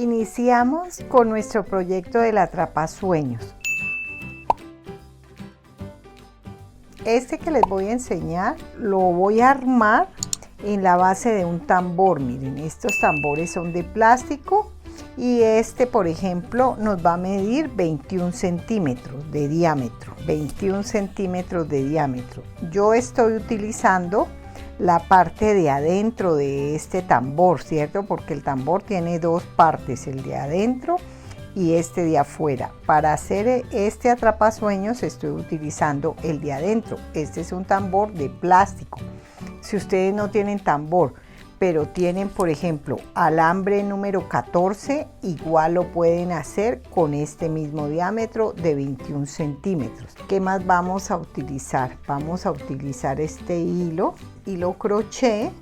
Iniciamos con nuestro proyecto del atrapasueños. Este que les voy a enseñar lo voy a armar en la base de un tambor. Miren, estos tambores son de plástico y este, por ejemplo, nos va a medir 21 centímetros de diámetro. 21 centímetros de diámetro. Yo estoy utilizando la parte de adentro de este tambor, ¿cierto? Porque el tambor tiene dos partes, el de adentro y este de afuera. Para hacer este atrapasueños estoy utilizando el de adentro. Este es un tambor de plástico. Si ustedes no tienen tambor, pero tienen, por ejemplo, alambre número 14, igual lo pueden hacer con este mismo diámetro de 21 centímetros. ¿Qué más vamos a utilizar? Vamos a utilizar este hilo crochet,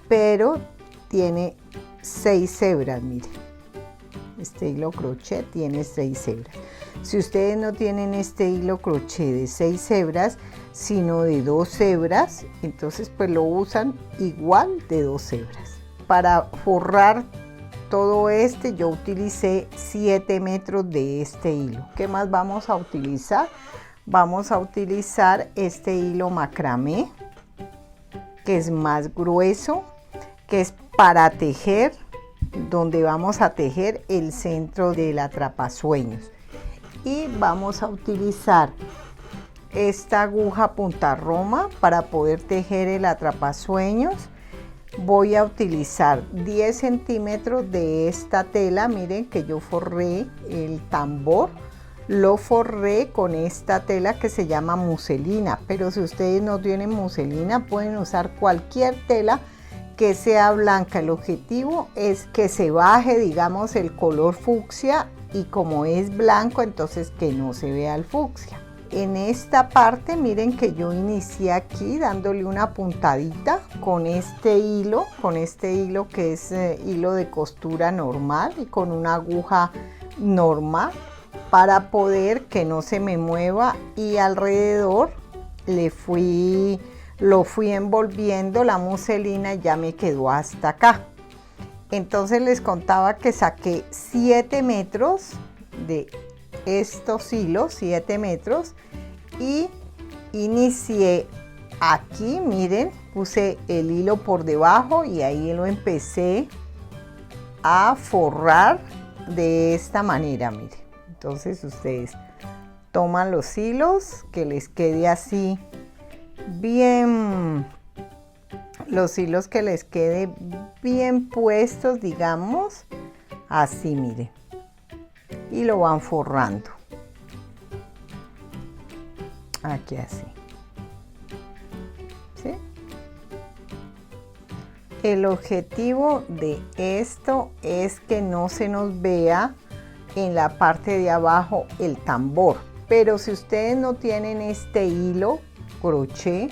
pero tiene 6 hebras, miren. Este hilo crochet tiene 6 hebras. Si ustedes no tienen este hilo crochet de 6 hebras, sino de 2 hebras, entonces pues lo usan igual de 2 hebras. Para forrar todo yo utilicé 7 metros de este hilo. ¿Qué más vamos a utilizar? Vamos a utilizar este hilo macramé, que es más grueso, que es para tejer, donde vamos a tejer el centro del atrapasueños. Y vamos a utilizar esta aguja punta roma para poder tejer el atrapasueños. Voy a utilizar 10 centímetros de esta tela. Miren que yo forré el tambor, lo forré con esta tela que se llama muselina, pero si ustedes no tienen muselina pueden usar cualquier tela que sea blanca. El objetivo es que se baje, digamos, el color fucsia, y como es blanco, entonces que no se vea el fucsia. En esta parte, miren que yo inicié aquí dándole una puntadita con este hilo que es hilo de costura normal y con una aguja normal para poder que no se me mueva, y alrededor lo fui envolviendo. La muselina ya me quedó hasta acá. Entonces les contaba que saqué 7 metros de estos hilos, 7 metros, y inicié aquí, miren, puse el hilo por debajo y ahí lo empecé a forrar de esta manera, miren. Entonces ustedes toman los hilos, que les quede así bien, los hilos que les quede bien puestos, digamos, así, miren, y lo van forrando aquí así, ¿sí? El objetivo de esto es que no se nos vea en la parte de abajo el tambor, pero si ustedes no tienen este hilo crochet,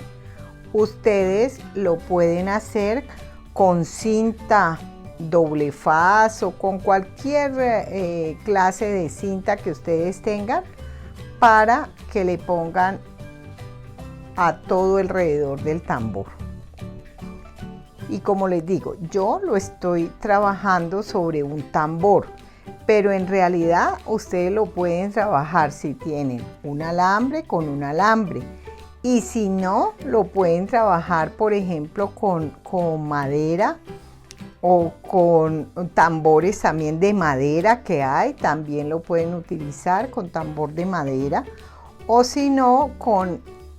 ustedes lo pueden hacer con cinta doble faz o con cualquier clase de cinta que ustedes tengan, para que le pongan a todo alrededor del tambor. Y como les digo, yo lo estoy trabajando sobre un tambor, pero en realidad ustedes lo pueden trabajar si tienen un alambre con un alambre. Y si no, lo pueden trabajar, por ejemplo, con madera o con tambores también de madera que hay. También lo pueden utilizar con tambor de madera. O si no,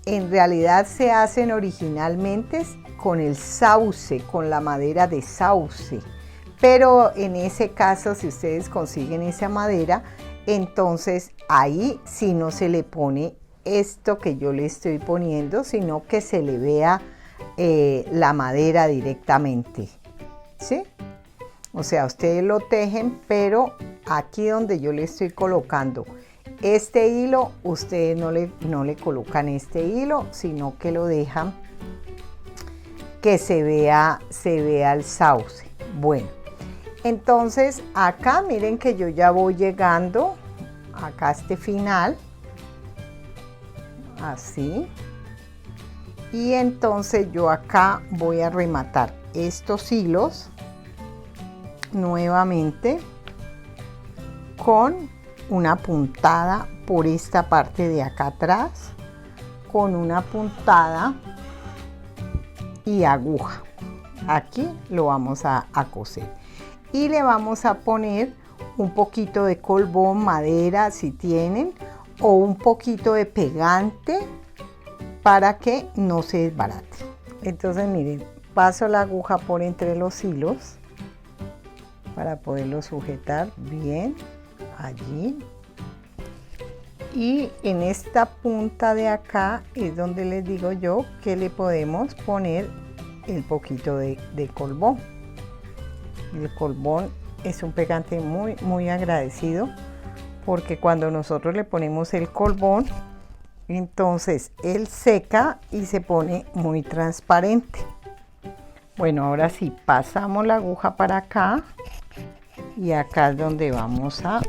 en realidad se hacen originalmente con el sauce, con la madera de sauce. Pero en ese caso, si ustedes consiguen esa madera, entonces ahí sí no se le pone esto que yo le estoy poniendo, sino que se le vea la madera directamente, ¿sí? O sea, ustedes lo tejen, pero aquí donde yo le estoy colocando este hilo, ustedes no le colocan este hilo, sino que lo dejan que se vea el sauce. Bueno, entonces acá miren que yo ya voy llegando acá a este final, así, y entonces yo acá voy a rematar estos hilos nuevamente con una puntada por esta parte de acá atrás, con una puntada y aguja. Aquí lo vamos a coser y le vamos a poner un poquito de colbón, madera si tienen, o un poquito de pegante para que no se desbarate. Entonces miren, paso la aguja por entre los hilos para poderlo sujetar bien allí, y en esta punta de acá es donde les digo yo que le podemos poner el poquito de colbón. El colbón es un pegante muy agradecido, porque cuando nosotros le ponemos el colbón, entonces él seca y se pone muy transparente. Bueno, ahora sí, pasamos la aguja para acá y acá es donde vamos a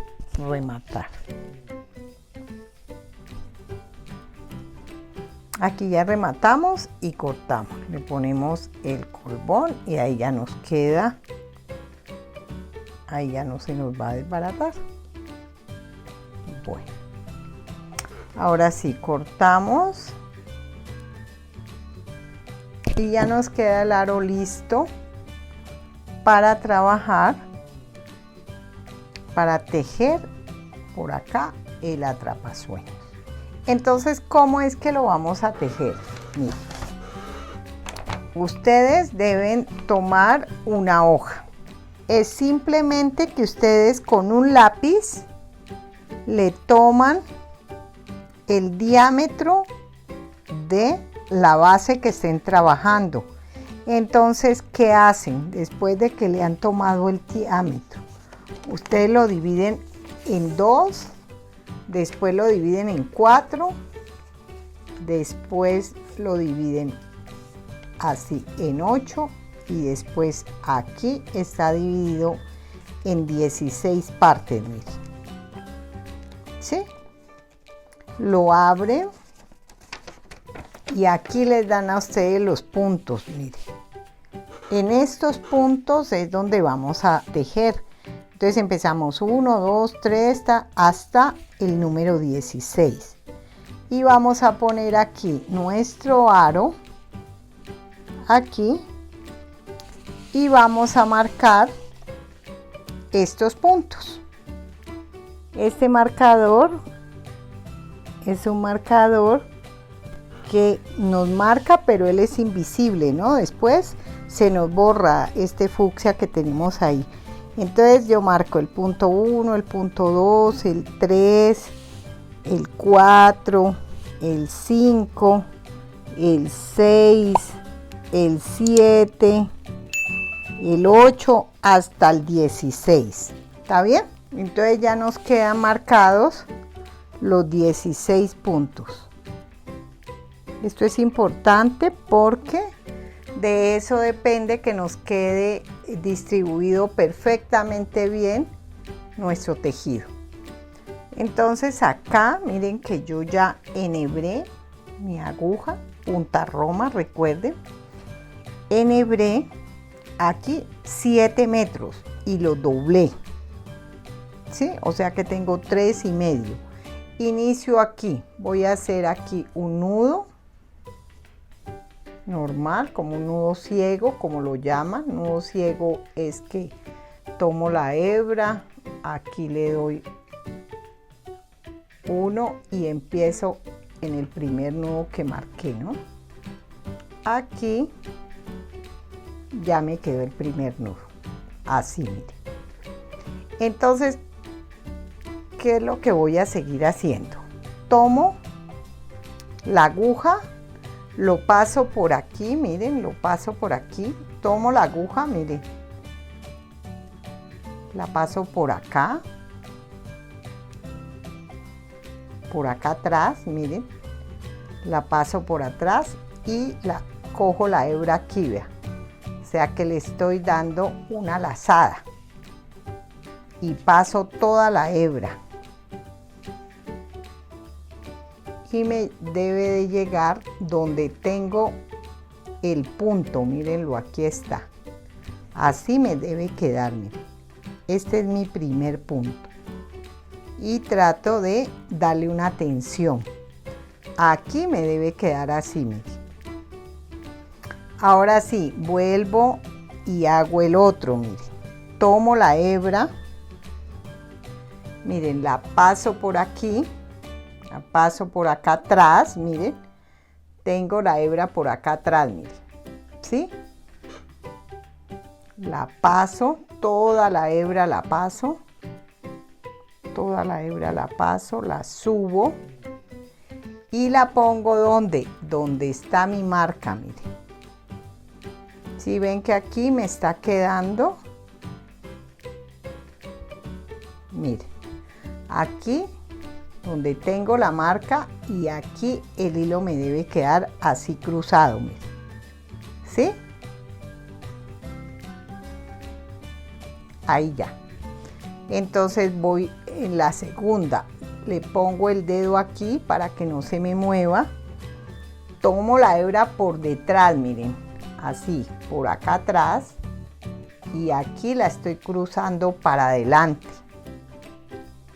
rematar. Aquí ya rematamos y cortamos, le ponemos el colbón y ahí ya nos queda, ahí ya no se nos va a desbaratar. Bueno, ahora sí cortamos y ya nos queda el aro listo para trabajar, para tejer por acá el atrapasueños. Entonces, ¿cómo es que lo vamos a tejer? Miren, ustedes deben tomar una hoja. Es simplemente que ustedes con un lápiz le toman el diámetro de la base que estén trabajando. Entonces, ¿qué hacen? Después de que le han tomado el diámetro, ustedes lo dividen en 2, después lo dividen en 4, después lo dividen así en 8 y después aquí está dividido en 16 partes, miren. ¿Sí? Lo abren y aquí les dan a ustedes los puntos, miren. En estos puntos es donde vamos a tejer. Entonces empezamos 1, 2, 3 hasta el número 16. Y vamos a poner aquí nuestro aro, aquí, y vamos a marcar estos puntos. Este marcador es un marcador que nos marca, pero él es invisible, ¿no? Después se nos borra este fucsia que tenemos ahí. Entonces yo marco el punto 1, el punto 2, el 3, el 4, el 5, el 6, el 7, el 8 hasta el 16. ¿Está bien? Entonces ya nos quedan marcados los 16 puntos. Esto es importante porque de eso depende que nos quede distribuido perfectamente bien nuestro tejido. Entonces acá miren que yo ya enhebré mi aguja, punta roma, recuerden. Enhebré aquí 7 metros y lo doblé, ¿sí? O sea que tengo 3,5. Inicio aquí, voy a hacer aquí un nudo normal, como un nudo ciego, como lo llaman. Nudo ciego es que tomo la hebra, aquí le doy 1 y empiezo en el primer nudo que marqué, ¿no? Aquí ya me quedó el primer nudo, así, miren. Entonces, ¿qué es lo que voy a seguir haciendo? Tomo la aguja, lo paso por aquí, miren, lo paso por aquí, tomo la aguja, miren, la paso por acá atrás, miren, la paso por atrás y la cojo la hebra aquí, vean, o sea que le estoy dando una lazada y paso toda la hebra y me debe de llegar donde tengo el punto, mírenlo, aquí está, así me debe quedar, miren, este es mi primer punto, y trato de darle una tensión. Aquí me debe quedar así, miren. Ahora sí, vuelvo y hago el otro, miren. Tomo la hebra, miren, la paso por aquí, la paso por acá atrás, miren. Tengo la hebra por acá atrás, miren, ¿sí? La paso, toda la hebra la paso, toda la hebra la paso, la subo y la pongo donde está mi marca, miren. Si ven que aquí me está quedando, miren, aquí donde tengo la marca y aquí el hilo me debe quedar así cruzado, miren, ¿sí? Ahí ya. Entonces voy en la segunda, le pongo el dedo aquí para que no se me mueva, tomo la hebra por detrás, miren, así, por acá atrás, y aquí la estoy cruzando para adelante.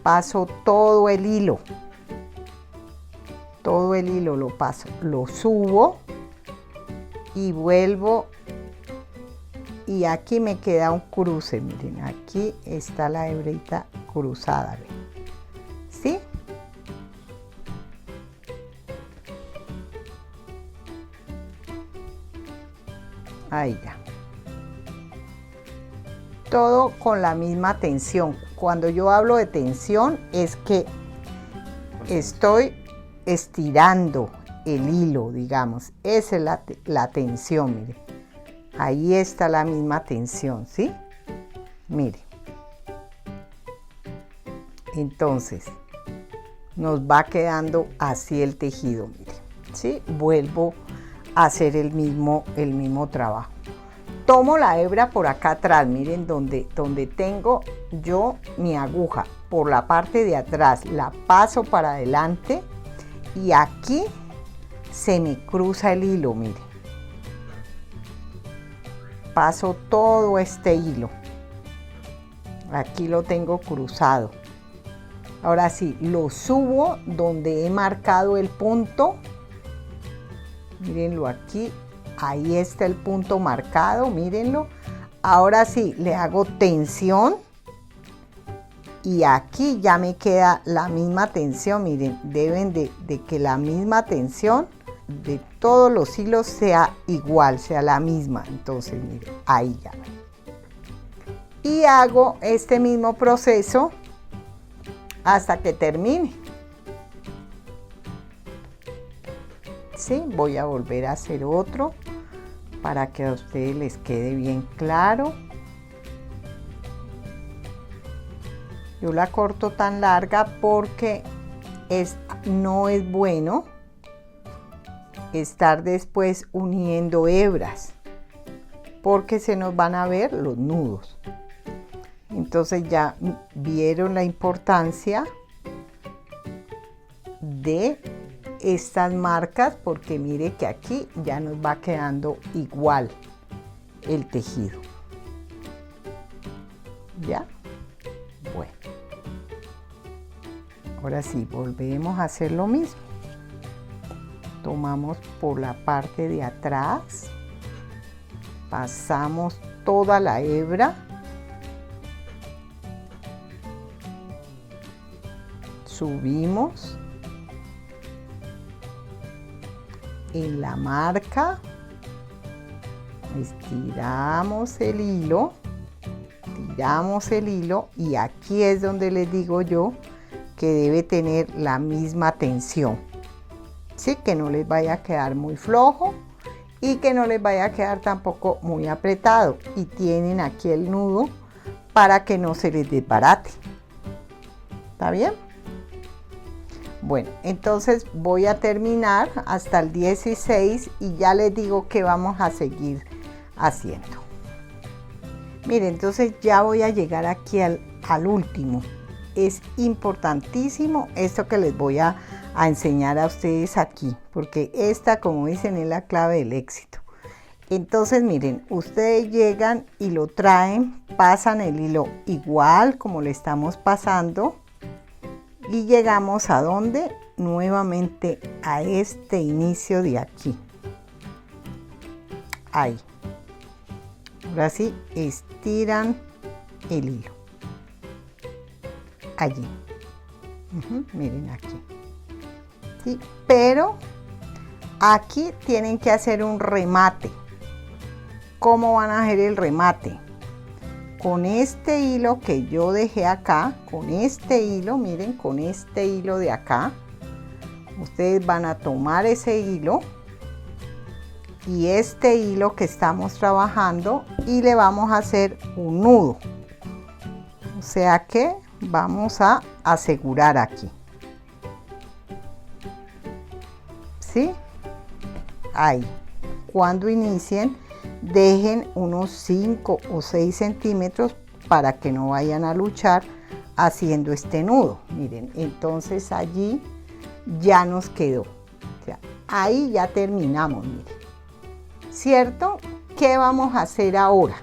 Paso todo el hilo lo paso, lo subo y vuelvo, y aquí me queda un cruce, miren, aquí está la hebrita cruzada, ¿sí? Ahí ya. Todo con la misma tensión. Cuando yo hablo de tensión es que estoy estirando el hilo, digamos. Esa es la tensión, mire. Ahí está la misma tensión, ¿sí? Mire. Entonces, nos va quedando así el tejido, mire. ¿Sí? Vuelvo a hacer el mismo trabajo. Tomo la hebra por acá atrás, miren donde tengo yo mi aguja, por la parte de atrás, la paso para adelante y aquí se me cruza el hilo, miren. Paso todo este hilo, aquí lo tengo cruzado. Ahora sí, lo subo donde he marcado el punto, mírenlo aquí. Ahí está el punto marcado, mírenlo. Ahora sí, le hago tensión y aquí ya me queda la misma tensión, miren, deben de que la misma tensión de todos los hilos sea igual, sea la misma. Entonces, miren, ahí ya. Y hago este mismo proceso hasta que termine. Sí, voy a volver a hacer otro para que a ustedes les quede bien claro. Yo la corto tan larga porque no es bueno estar después uniendo hebras, porque se nos van a ver los nudos. Entonces ya vieron la importancia de estas marcas, porque mire que aquí ya nos va quedando igual el tejido. ¿Ya? Bueno. Ahora sí, volvemos a hacer lo mismo. Tomamos por la parte de atrás, pasamos toda la hebra, subimos en la marca, estiramos el hilo, tiramos el hilo y aquí es donde les digo yo que debe tener la misma tensión, ¿sí? Que no les vaya a quedar muy flojo y que no les vaya a quedar tampoco muy apretado, y tienen aquí el nudo para que no se les desbarate. ¿Está bien? Bueno, entonces voy a terminar hasta el 16 y ya les digo que vamos a seguir haciendo. Miren, entonces ya voy a llegar aquí al último. Es importantísimo esto que les voy a enseñar a ustedes aquí, porque esta, como dicen, es la clave del éxito. Entonces miren, ustedes llegan y lo traen, pasan el hilo igual como le estamos pasando, y llegamos a donde, nuevamente a este inicio de aquí, ahí. Ahora sí, estiran el hilo, allí, miren aquí, ¿sí? Pero aquí tienen que hacer un remate. ¿Cómo van a hacer el remate? Con este hilo que yo dejé acá, con este hilo, miren, con este hilo de acá, ustedes van a tomar ese hilo y este hilo que estamos trabajando y le vamos a hacer un nudo. O sea que vamos a asegurar aquí. ¿Sí? Ahí. Cuando inicien, dejen unos 5 o 6 centímetros para que no vayan a luchar haciendo este nudo. Miren, entonces allí ya nos quedó. O sea, ahí ya terminamos, miren. ¿Cierto? ¿Qué vamos a hacer ahora?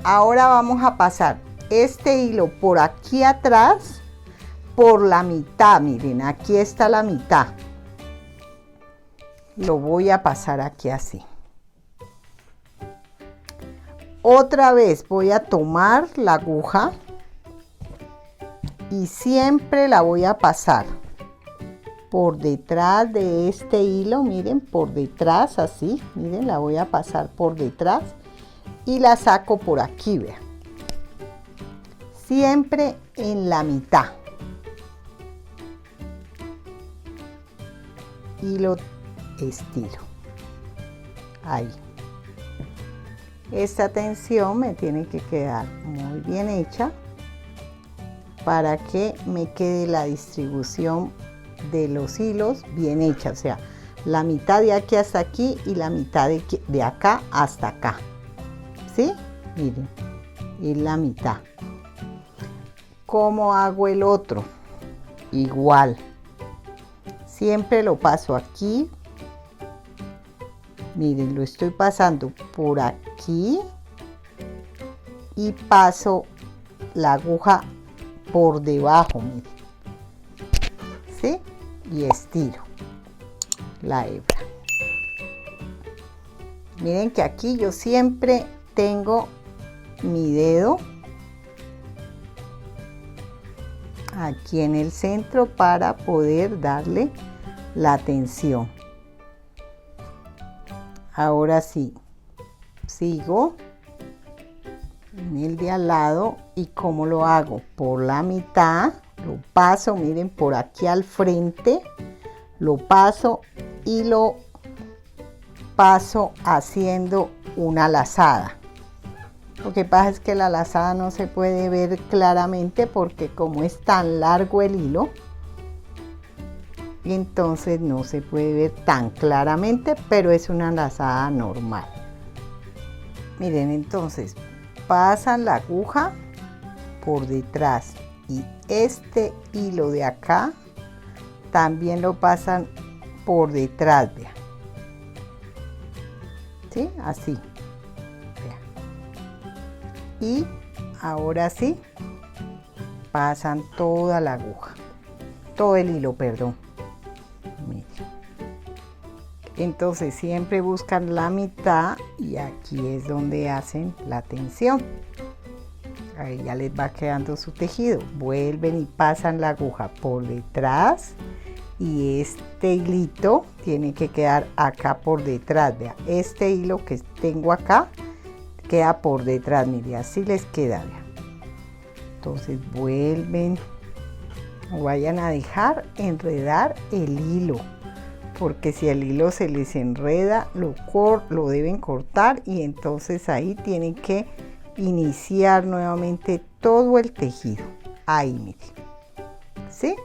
Ahora vamos a pasar este hilo por aquí atrás, por la mitad. Miren, aquí está la mitad. Lo voy a pasar aquí así. Otra vez voy a tomar la aguja y siempre la voy a pasar por detrás de este hilo, miren, por detrás así, miren, la voy a pasar por detrás y la saco por aquí, vean. Siempre en la mitad. Y lo estiro. Ahí. Esta tensión me tiene que quedar muy bien hecha para que me quede la distribución de los hilos bien hecha, o sea, la mitad de aquí hasta aquí y la mitad de acá hasta acá. ¿Sí? Miren, es la mitad. ¿Cómo hago el otro? Igual. Siempre lo paso aquí. Miren, lo estoy pasando por aquí y paso la aguja por debajo, miren. ¿Sí? Y estiro la hebra. Miren que aquí yo siempre tengo mi dedo aquí en el centro para poder darle la tensión. Ahora sí, sigo en el de al lado y ¿cómo lo hago? Por la mitad, lo paso, miren, por aquí al frente, lo paso y lo paso haciendo una lazada. Lo que pasa es que la lazada no se puede ver claramente porque como es tan largo el hilo, entonces no se puede ver tan claramente, pero es una lazada normal. Miren, entonces pasan la aguja por detrás y este hilo de acá también lo pasan por detrás, vean. ¿Sí? Así. Y ahora sí pasan toda la aguja, todo el hilo, perdón. Miren. Entonces siempre buscan la mitad y aquí es donde hacen la tensión. Ahí ya les va quedando su tejido. Vuelven y pasan la aguja por detrás y este hilito tiene que quedar acá por detrás. Vean, este hilo que tengo acá queda por detrás, mire, así les queda, vean. Entonces vuelven, no vayan a dejar enredar el hilo, porque si el hilo se les enreda, lo deben cortar y entonces ahí tienen que iniciar nuevamente todo el tejido. Ahí, miren, ¿sí?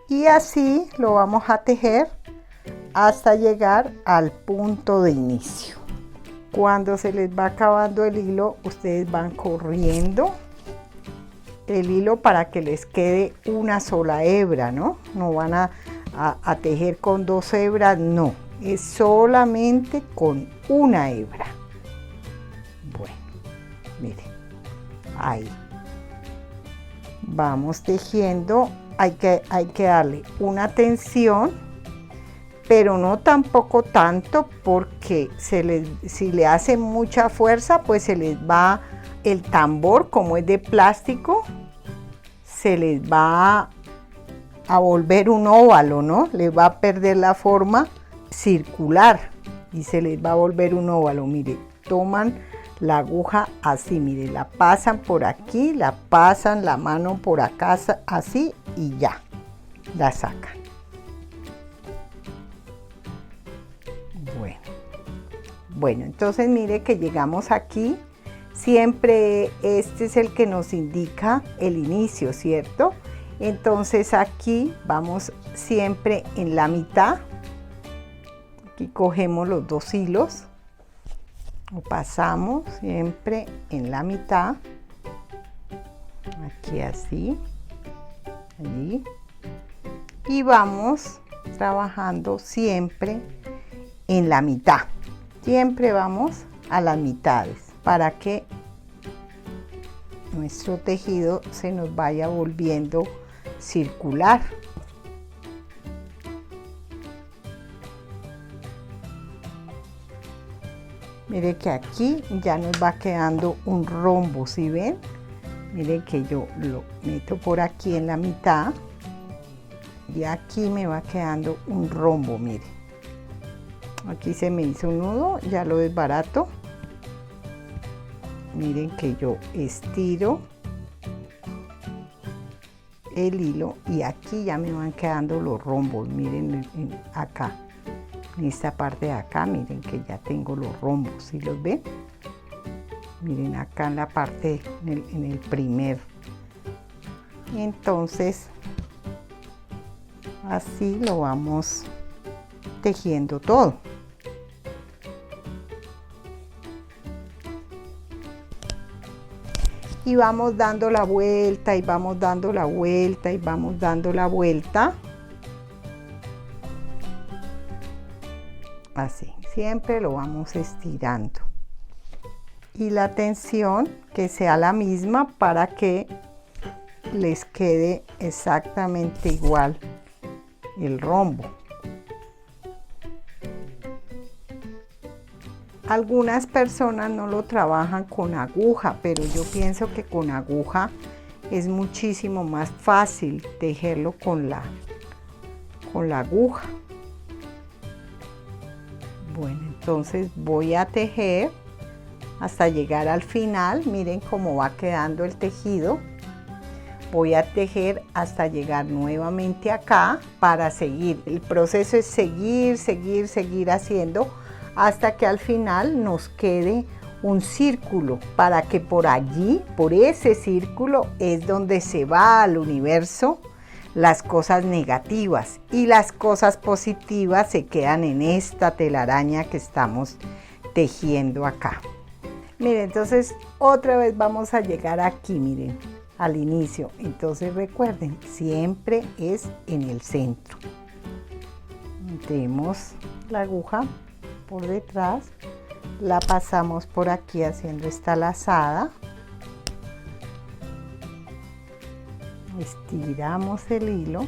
Y así lo vamos a tejer hasta llegar al punto de inicio. Cuando se les va acabando el hilo, ustedes van corriendo el hilo para que les quede una sola hebra, ¿no? No van a tejer con 2 hebras, no, es solamente con una hebra. Bueno, miren, ahí. vamos tejiendo, hay que darle una tensión, pero no tampoco tanto, porque si le hace mucha fuerza, pues se les va el tambor, como es de plástico, se les va a volver un óvalo, ¿no? Les va a perder la forma circular y se les va a volver un óvalo. Mire, toman la aguja así, mire, la pasan por aquí, la pasan la mano por acá, así, y ya, la sacan. Bueno, entonces mire que llegamos aquí. Siempre este es el que nos indica el inicio, ¿cierto? Entonces aquí vamos siempre en la mitad. Aquí cogemos los dos hilos, lo pasamos siempre en la mitad. Aquí así, allí. Y vamos trabajando siempre en la mitad. Siempre vamos a las mitades para que nuestro tejido se nos vaya volviendo circular. Mire que aquí ya nos va quedando un rombo, ¿sí ven? Mire que yo lo meto por aquí en la mitad y aquí me va quedando un rombo, mire. Aquí se me hizo un nudo, ya lo desbarato. Miren que yo estiro el hilo y aquí ya me van quedando los rombos. Miren acá, en esta parte de acá, miren que ya tengo los rombos, ¿sí los ven? Miren acá en la parte, en el primer. Entonces, así lo vamos tejiendo todo. Y vamos dando la vuelta y vamos dando la vuelta y vamos dando la vuelta. Así, siempre lo vamos estirando. Y la tensión que sea la misma para que les quede exactamente igual el rombo. Algunas personas no lo trabajan con aguja, pero yo pienso que con aguja es muchísimo más fácil tejerlo con la aguja. Bueno, entonces voy a tejer hasta llegar al final. Miren cómo va quedando el tejido. Voy a tejer hasta llegar nuevamente acá para seguir. El proceso es seguir haciendo hasta que al final nos quede un círculo, para que por allí, por ese círculo, es donde se va al universo las cosas negativas y las cosas positivas se quedan en esta telaraña que estamos tejiendo acá. Miren, entonces otra vez vamos a llegar aquí, miren, al inicio. Entonces recuerden, siempre es en el centro. Metemos la aguja por detrás, la pasamos por aquí haciendo esta lazada, estiramos el hilo,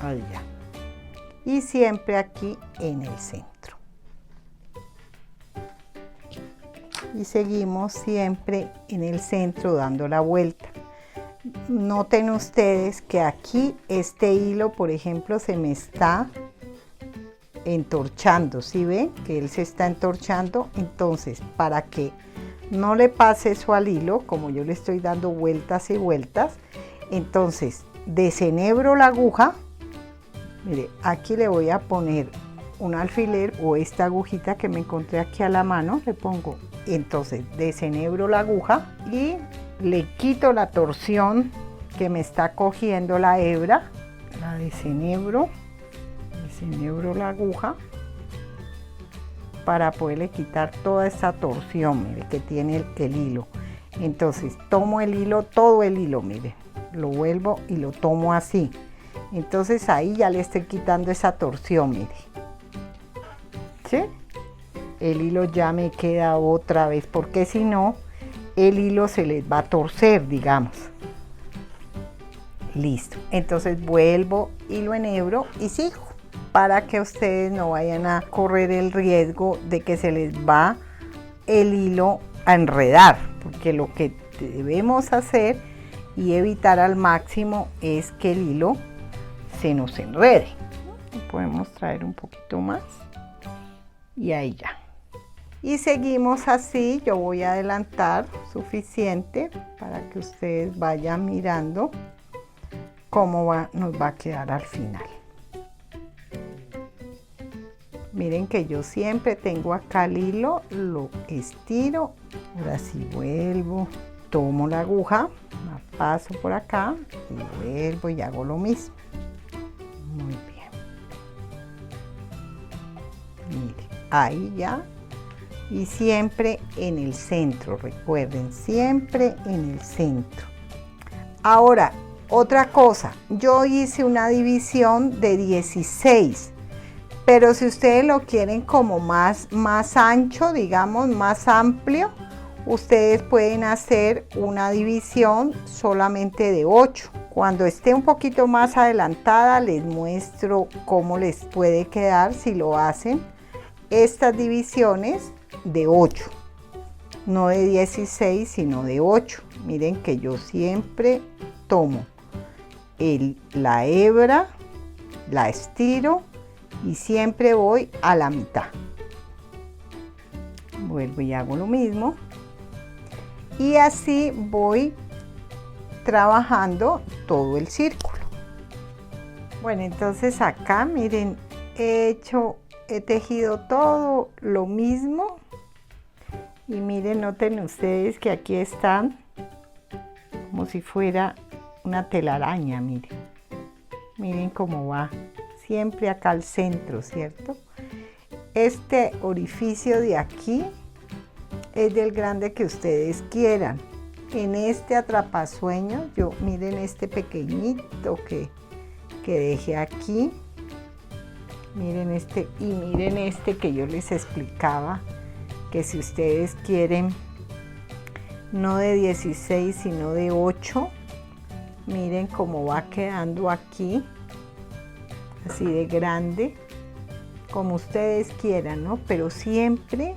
allá, y siempre aquí en el centro. Y seguimos siempre en el centro dando la vuelta. Noten ustedes que aquí este hilo, por ejemplo, se me está entorchando, ¿sí ven? Que él se está entorchando. Entonces, para que no le pase eso al hilo, como yo le estoy dando vueltas y vueltas, entonces desenhebro la aguja. Mire, aquí le voy a poner un alfiler o esta agujita que me encontré aquí a la mano, le pongo. Entonces desenhebro la aguja y le quito la torsión que me está cogiendo la hebra, la desenhebro la aguja para poderle quitar toda esta torsión, mire, que tiene el hilo. Entonces tomo el hilo, todo el hilo, mire, lo vuelvo y lo tomo así. Entonces ahí ya le estoy quitando esa torsión, mire. ¿Sí? El hilo ya me queda otra vez, porque si no, el hilo se les va a torcer, digamos. Listo, entonces vuelvo, hilo enhebro y sigo, para que ustedes no vayan a correr el riesgo de que se les va el hilo a enredar, porque lo que debemos hacer y evitar al máximo es que el hilo se nos enrede. Podemos traer un poquito más y ahí ya. Y seguimos así. Yo voy a adelantar suficiente para que ustedes vayan mirando cómo nos va a quedar al final. Miren que yo siempre tengo acá el hilo, lo estiro, ahora sí vuelvo, tomo la aguja, la paso por acá y vuelvo y hago lo mismo. Muy bien. Miren, ahí ya. Y siempre en el centro, recuerden, siempre en el centro. Ahora, otra cosa, yo hice una división de 16, pero si ustedes lo quieren como más ancho, digamos, más amplio, ustedes pueden hacer una división solamente de 8. Cuando esté un poquito más adelantada, les muestro cómo les puede quedar si lo hacen estas divisiones de 8, no de 16, sino de 8. Miren que yo siempre tomo la hebra, la estiro y siempre voy a la mitad. Vuelvo y hago lo mismo. Y así voy trabajando todo el círculo. Bueno, entonces acá miren, he tejido todo lo mismo. Y miren, noten ustedes que aquí están como si fuera una telaraña, miren. Miren cómo va, siempre acá al centro, ¿cierto? Este orificio de aquí es del grande que ustedes quieran. En este atrapasueño, miren este pequeñito que dejé aquí. Miren este y miren este que yo les explicaba, que si ustedes quieren no de 16 sino de 8, miren cómo va quedando aquí, así de grande, como ustedes quieran, ¿no? Pero siempre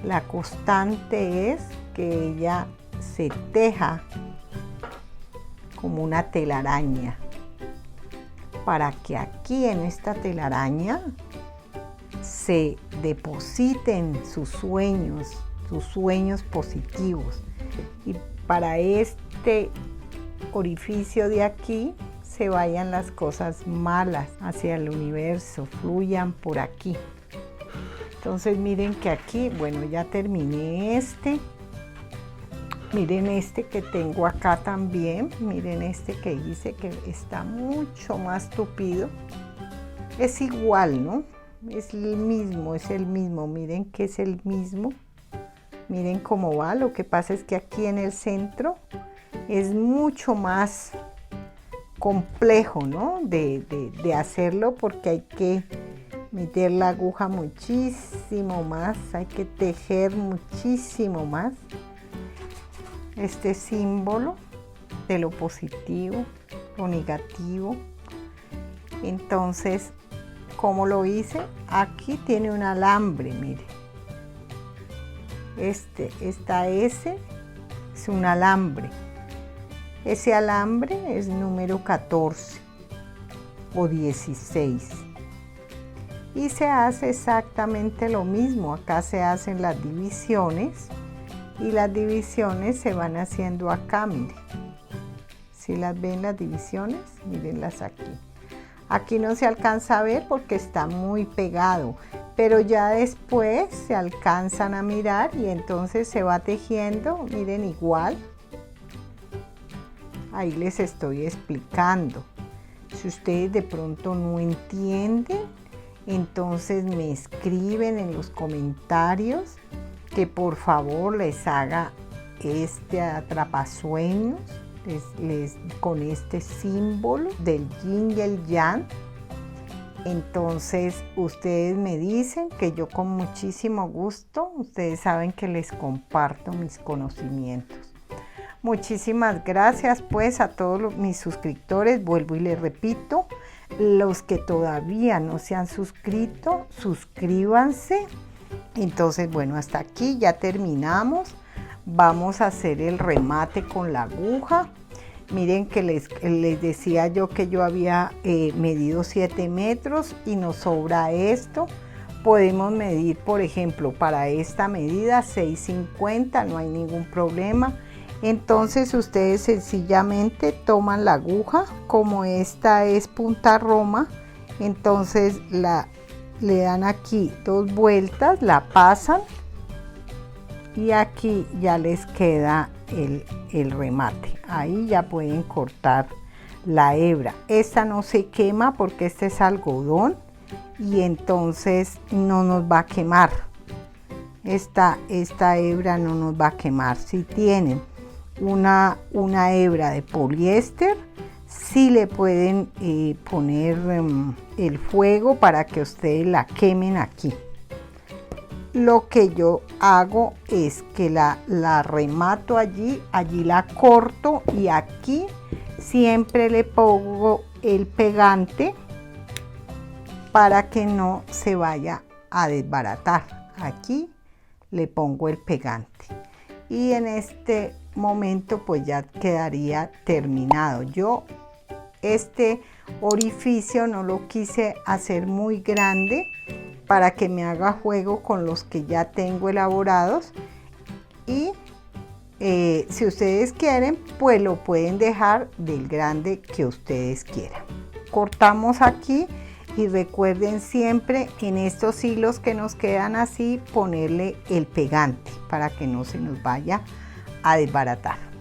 la constante es que ella se teja como una telaraña, para que aquí en esta telaraña se depositen sus sueños positivos, y para este orificio de aquí se vayan las cosas malas hacia el universo, fluyan por aquí. Entonces miren que aquí, bueno, ya terminé este. Miren este que tengo acá también, miren este que hice que está mucho más tupido. Es igual, ¿no? Es el mismo, miren que es el mismo. Miren cómo va, lo que pasa es que aquí en el centro es mucho más complejo, ¿no? De hacerlo, porque hay que meter la aguja muchísimo más, hay que tejer muchísimo más este símbolo de lo positivo, lo negativo. Entonces, ¿cómo lo hice? Aquí tiene un alambre, mire. Esta S es un alambre. Ese alambre es número 14 o 16. Y se hace exactamente lo mismo. Acá se hacen las divisiones y las divisiones se van haciendo acá, miren. Si las ven las divisiones, mírenlas aquí. Aquí no se alcanza a ver porque está muy pegado, pero ya después se alcanzan a mirar y entonces se va tejiendo, miren, igual. Ahí les estoy explicando. Si ustedes de pronto no entienden, entonces me escriben en los comentarios que por favor les haga este atrapasueños con este símbolo del yin y el yang, Entonces ustedes me dicen, que yo con muchísimo gusto, ustedes saben que les comparto mis conocimientos. Muchísimas gracias pues a todos mis suscriptores, vuelvo y les repito, los que todavía no se han suscrito, suscríbanse. Entonces bueno, hasta aquí ya terminamos. Vamos a hacer el remate con la aguja. Miren que les decía yo que yo había medido 7 metros y nos sobra esto. Podemos medir, por ejemplo, para esta medida 6,50, no hay ningún problema. Entonces ustedes sencillamente toman la aguja, como esta es punta roma, entonces le dan aquí 2 vueltas, la pasan y aquí ya les queda el remate. Ahí ya pueden cortar la hebra. Esta no se quema porque este es algodón y entonces no nos va a quemar. Esta hebra no nos va a quemar. Si tienen una hebra de poliéster, sí le pueden poner el fuego para que ustedes la quemen aquí. Lo que yo hago es que la remato allí la corto y aquí siempre le pongo el pegante para que no se vaya a desbaratar. Aquí le pongo el pegante y en este momento pues ya quedaría terminado. Yo este orificio no lo quise hacer muy grande para que me haga juego con los que ya tengo elaborados y si ustedes quieren pues lo pueden dejar del grande que ustedes quieran. Cortamos aquí y recuerden siempre en estos hilos que nos quedan así ponerle el pegante para que no se nos vaya a desbaratar.